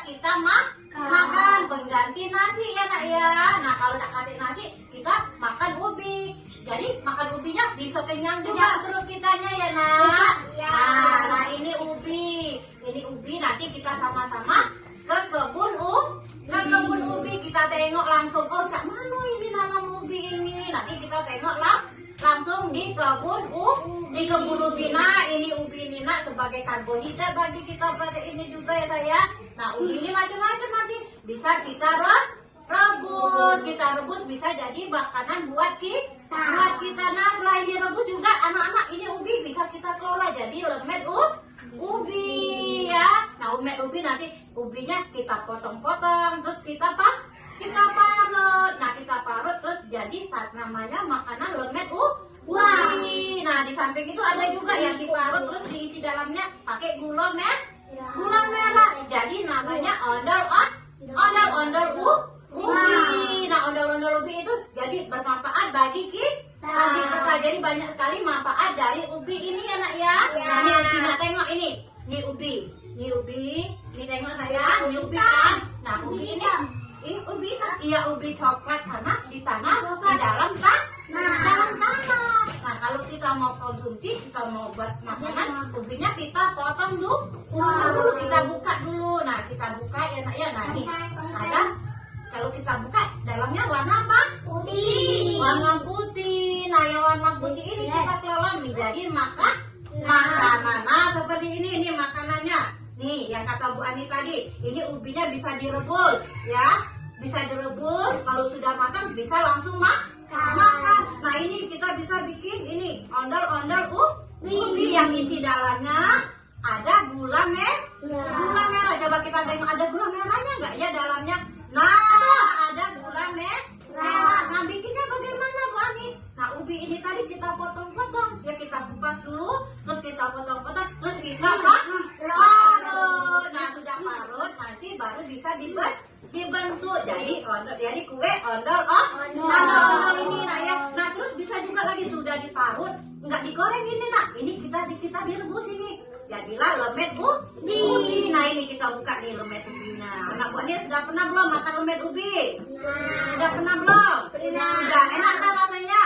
kita makan pengganti nasi ya nak ya. Nah kalau nak kasih nasi kita makan ubi. Jadi makan ubinya bisa kenyang juga perut kitanya ya nak. Nah ini ubi. Ini ubi nanti kita sama-sama ke kebun ubi. Kita tengok langsung, oh cak mana ini nanam ubi ini. Nanti kita tengok langsung di kebun ubi. Nah ini ubi ini nak sebagai karbohidrat bagi kita pada ini juga ya saya. Nah ubi ini macam-macam nanti bisa kita rebus. Kita rebus bisa jadi makanan buat kita. Nah selain direbus juga anak-anak ini ubi bisa kita kelola jadi lemet ubi ya. Nah ubi nanti ubinya kita potong-potong terus kita parut. Nah kita parut terus jadi namanya makanan lemet ubi. Nah di samping itu ada juga yang diparut terus diisi dalamnya pakai gula merah. Jadi namanya ondel-ondel ubi. Nah ondel-ondel ubi itu jadi bermanfaat bagi kita. Jadi banyak sekali manfaat dari ubi ini ya nak ya. Nah ini ubi, nah tengok ini ubi. Ini tengok saya, ini ubi kan. Nah ubi ini ubi coklat karena ditanam di dalam tanah. Nah kalau kita mau konsumsi, kita mau buat makanan, ubinya kita potong dulu, kita buka dulu. Nah kita buka ya nak ya. Nah ini ada. Kalau kita buka dalamnya warna apa? Putih. Warna putih. Nah yang warna putih ini kita kelola menjadi makanan. Nah seperti ini makanannya. Nih yang kata Bu Ani tadi, ini ubinya bisa direbus ya. Bisa direbus, kalau sudah matang bisa langsung makan. Nah ini kita bisa bikin ini ondel-ondel ubi yang isi dalamnya ada gula merah. Coba kita tengok ada gula merahnya nggak ya dalamnya? Nah ada gula merah. Nah bikinnya bagaimana Bu Ani? Nah ubi ini tadi kita potong-potong ya, kita kupas dulu terus kita potong-potong terus kita parut. Nah sudah parut nanti baru bisa dibentuk jadi kue ondel ini nak ya. Nah terus bisa juga lagi sudah diparut nggak digoreng ini nak, ini kita direbus ini jadilah lemet ubi. Nah ini kita buka nih lemet ubinya. Anak Bu Ani sudah pernah belum makan lemet ubi? Sudah pernah belum? Sudah. Enak kan rasanya?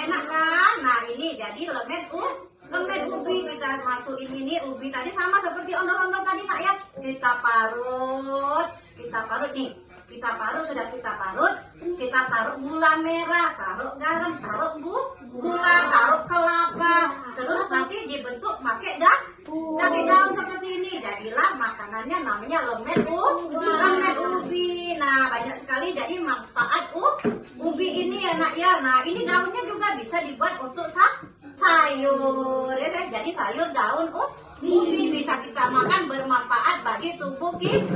Enak kan? Nah ini jadi lemet ubi. Kita masukin ini ubi tadi sama seperti ondel-ondel tadi nak ya. Kita parut nih. Sudah kita parut, kita taruh gula merah, taruh garam, taruh gula, taruh kelapa, terus nanti dibentuk pakai daun seperti ini. Jadilah makanannya namanya lemet ubi. Nah banyak sekali jadi manfaat ubi ini ya nak ya. Nah ini daunnya juga bisa dibuat untuk sayur ya. Jadi sayur daun ubi bisa kita makan, bermanfaat bagi tubuh kita.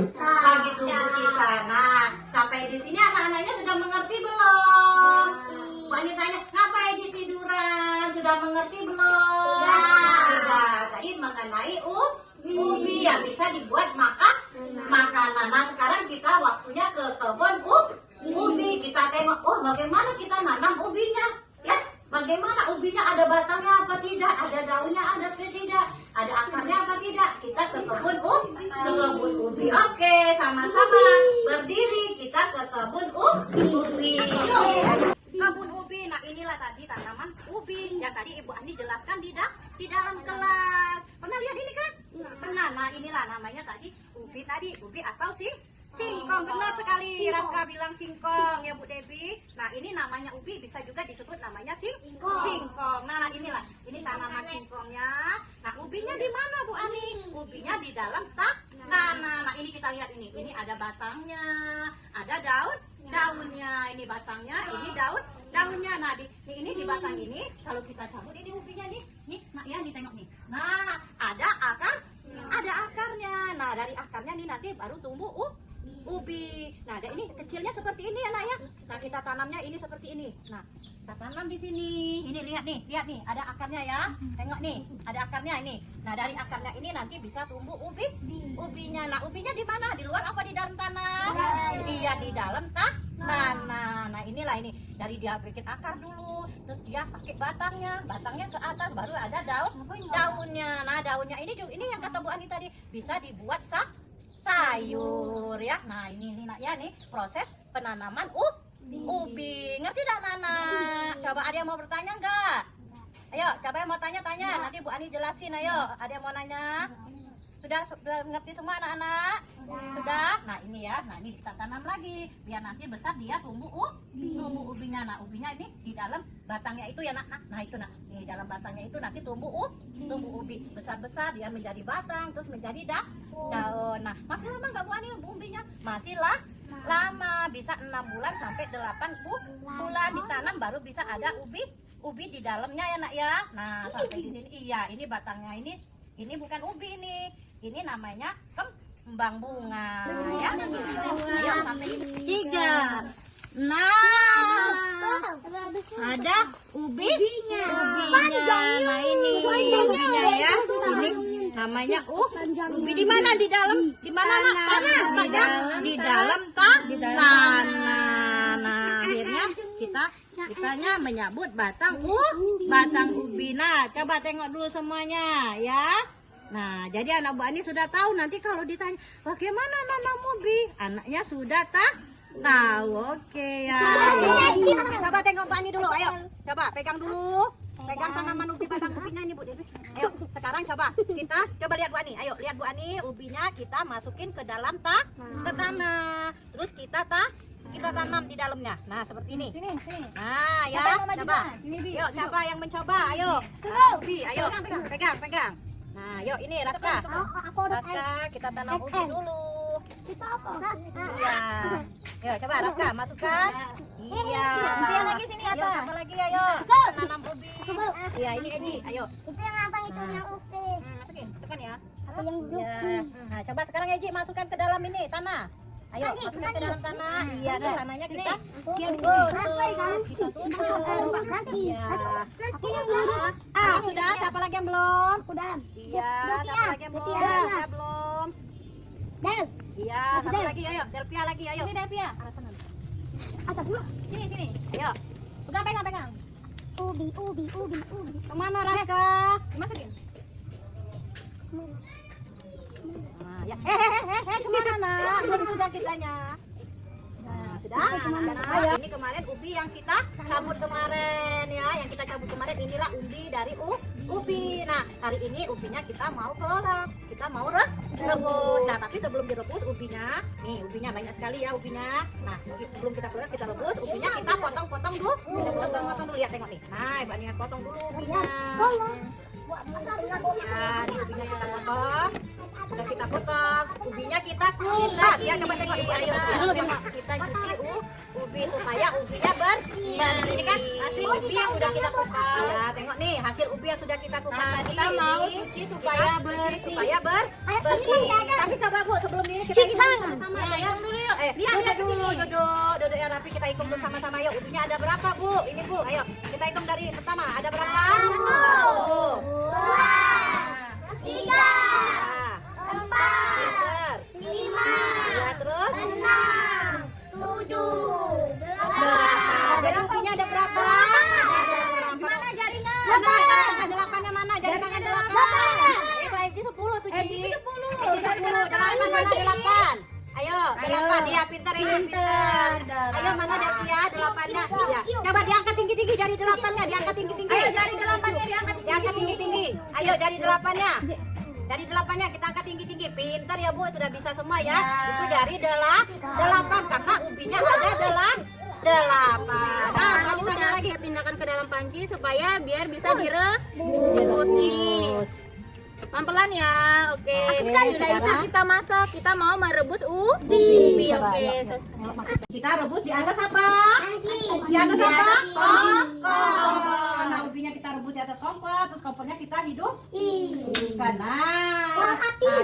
Nah sampai di sini anak-anaknya sudah mengerti belum? Bu Ani tanya ngapain di tiduran, sudah mengerti belum? Sudah. Tadi mengenai ubi yang bisa dibuat makanan. Nah sekarang kita waktunya ke kebun ubi. Kita tengok bagaimana kita nanam ubinya ya. Bagaimana ubinya, ada batangnya apa tidak, ada daunnya ada apa tidak, ada akarnya apa tidak. Kita ke kebun ubi. Oke, sama-sama berdiri kita ke kebun ubi. Kebun ubi. Nah inilah tadi tanaman ubi yang tadi Ibu Ani jelaskan di dalam kelas. Pernah lihat ini kan? Pernah. Nah inilah namanya tadi ubi atau singkong. Benar sekali Raska bilang singkong ya Bu Devi. Nah ini namanya ubi, bisa juga disebut namanya singkong. Nah ini tanaman singkongnya. Nah ubinya di mana Bu Ani? Ubinya di dalam tanah. Nah ini kita lihat ini ada batangnya, ada daunnya. Ini batangnya, ini daunnya. Nah ini di batang ini kalau kita cabut ini ubinya nih nak ya, nih tengok nih. Nah ada akarnya. Nah dari akarnya nih nanti baru tumbuh ubi. Nah, ini kecilnya seperti ini ya nak ya. Nah, kita tanamnya ini seperti ini. Nah, kita tanam di sini. Ini lihat nih, ada akarnya ya. Tengok nih, ada akarnya ini. Nah, dari akarnya ini nanti bisa tumbuh ubinya. Nah, ubinya di mana? Di luar apa di dalam tanah? Iya, di dalam tanah. Nah, inilah ini. Dari dia bikin akar dulu, terus dia pakai batangnya ke atas, baru ada daunnya. Nah, daunnya ini yang kata Bu Ani tadi bisa dibuat sayur ya. Nah ini nak ya nih proses penanaman ubi. Ngerti tidak Nana? Coba ada yang mau bertanya enggak? Ayo, coba yang mau tanya-tanya. Nanti Bu Ani jelasin. Ayo, ada yang mau nanya? Sudah ngerti semua anak-anak? Sudah? Nah ini ya, nah ini kita tanam lagi biar nanti besar dia tumbuh ubinya. Nah ubinya ini di dalam batangnya itu ya nak. Nah itu nak, di dalam batangnya itu nanti tumbuh ubi besar-besar dia menjadi batang terus menjadi daun. Nah masih lama nggak Bu Ani ubinya? Masih lama, bisa 6 bulan sampai 8 bulan ditanam baru bisa ada ubi di dalamnya ya nak ya. Nah sampai di sini iya ini batangnya ini bukan ubi ini namanya kembang bunga ya. Ayo sampai ini 3. Nah ada ubinya. Nah ini ubinya ya. Ini namanya ubi di mana di dalam? Di mana nak? Tempatnya di dalam tanah. Nah akhirnya kitanya menyambut batang ubi. Nah coba tengok dulu semuanya ya. Nah jadi anak Bu Ani sudah tahu nanti kalau ditanya bagaimana nanam ubi, anaknya sudah tahu. Oke ya. Coba tengok Bu Ani dulu, ayo coba pegang dulu. Pegang tanaman ubi, batang ubinya ini Bu Devi. Ayo sekarang kita coba lihat Bu Ani. Ayo lihat Bu Ani, ubinya kita masukin ke dalam tanah. Terus kita tanam di dalamnya. Nah seperti ini. Sini. Nah ya coba. Yuk coba yang mencoba. Ayo. Ubi, ayo pegang. Nah yuk ini Raska. Raska kita tanam ubi dulu. Iya. Yuk coba Raska masukkan. Iya. Lagi sini apa? Yuk, apa lagi ayo. Kita tanam ubi. Iya ini Edi. Ayo. Itu yang apa itu yang ubi? Masukin, tekan ya. Apa yang Iya. ubi? Nah coba sekarang Eji masukkan ke dalam ini tanah. Ayo masukkan ke dalam tanah. Iya ke tanahnya kita tutup. Iya. Sudah. Siapa lagi yang belum? Udah. Iya. Siapa lagi yang belum? Saya belum. Del. Iya. Satu lagi. Ayo. Delpia lagi. Ayo. Sini Delpia. Asap dulu. Sini. Ayo. Pegang. Ubi. Kemana Raska? Dimasukin. Nah, ya. Kemana nak? Belum sudah kitanya. Nah, sudah. Nah, ini kemarin ubi yang kita cabut kemarin ya, inilah ubi dari ubi. Nah, hari ini ubinya kita mau kelola, kita mau rebus. Nah, tapi sebelum direbus ubinya, nih ubinya banyak sekali ya ubinya. Nah, sebelum kita keluar kita rebus ubinya kita potong-potong dulu. Potong dulu ya, tengok nih. Nah, Mbak Nia potong dulu ubinya. Nah, di ubinya kita potong. Sudah kita potong, ubinya kita kulit. Ya coba tengok ibu, ayo kita cuci ubi supaya ubinya bersih. Ini kan hasil ubi yang udah kita kupas. Ya tengok nih hasil ubi yang sudah kita kupas tadi. Kita mau cuci supaya bersih. Bersih. Tapi coba Bu sebelum ini kita hitung sama-sama ya. Dulu yuk. Duduk ya rapi, kita hitung bersama-sama yuk. Ubinya ada berapa Bu? Ini Bu, ayo kita hitung dari pertama. Ada berapa? 1, 2, 3, 4, 5, ya terus 6, 7, 8. Jadi ubinya ada berapa? Gimana jarinya? Mana jari tangan 8-nya mana? Jari tangan 8. Itu Eji 10 tuh Ji. Eji 10. 8 mana 8? Ayo 8. Dia pintar Eji pintar. Ayo mana Devia 8-nya? Ya. Coba diangkat tinggi-tinggi jari 8-nya, diangkat tinggi-tinggi. Ayo jari 8-nya Diangkat tinggi-tinggi. Ayo jari 8-nya. Dari 8-nya kita angkat tinggi-tinggi. Pintar ya Bu, sudah bisa semua ya. Itu dari 8 karena ubinya ada 8. Nah, kali tanya lagi. Kita pindahkan ke dalam panci supaya biar bisa direbus nih. Pelan-pelan ya. Oke. Sudah itu kita masak. Kita mau merebus ubi. Oke. Kita rebus di atas apa? Di atas apa? Kompor. Nah, ubinya kita rebus di atas kompor, terus kompornya kita hidupkan. Nah,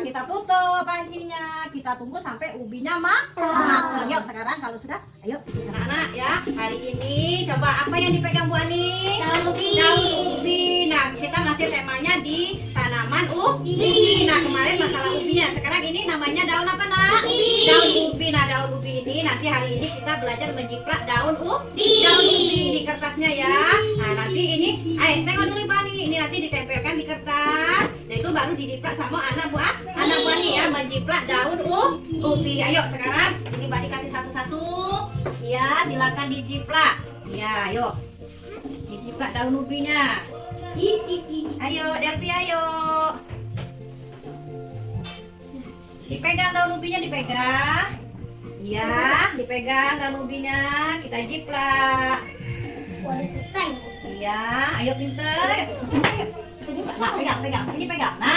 kita tutup pancinya. Kita tunggu sampai ubinya matang. Yuk, sekarang kalau sudah, ayo anak-anak ya. Hari ini coba apa yang dipegang Bu Ani? Daun ubi. Nah, kita masih temanya di tanaman ubi. Nah, kemarin masalah ubinya. Sekarang ini namanya daun apa, Nak? Daun ubi. Nah, daun ubi ini nanti hari ini kita belajar menjiplak daun ubi di kertasnya ya. Nah, nanti ini, tengok dulu Pak nih. Ini nanti ditempelkan di kertas. Nah, itu baru dijiplak sama anak buah nih ya, menjiplak daun ubi. Ayo sekarang ini Mbak dikasih satu-satu. Ya, silakan dijiplak. Ya, ayo. Dijiplak daun ubinya. Ayo, Delvi ayo. Dipegang daun ubinya, dipegang. Ya, dipegang daun ubinya. Kita jiplak. Udah selesai. Iya, ayo pinter. Ayo. Nah, pegang. Ini pegang. Nah,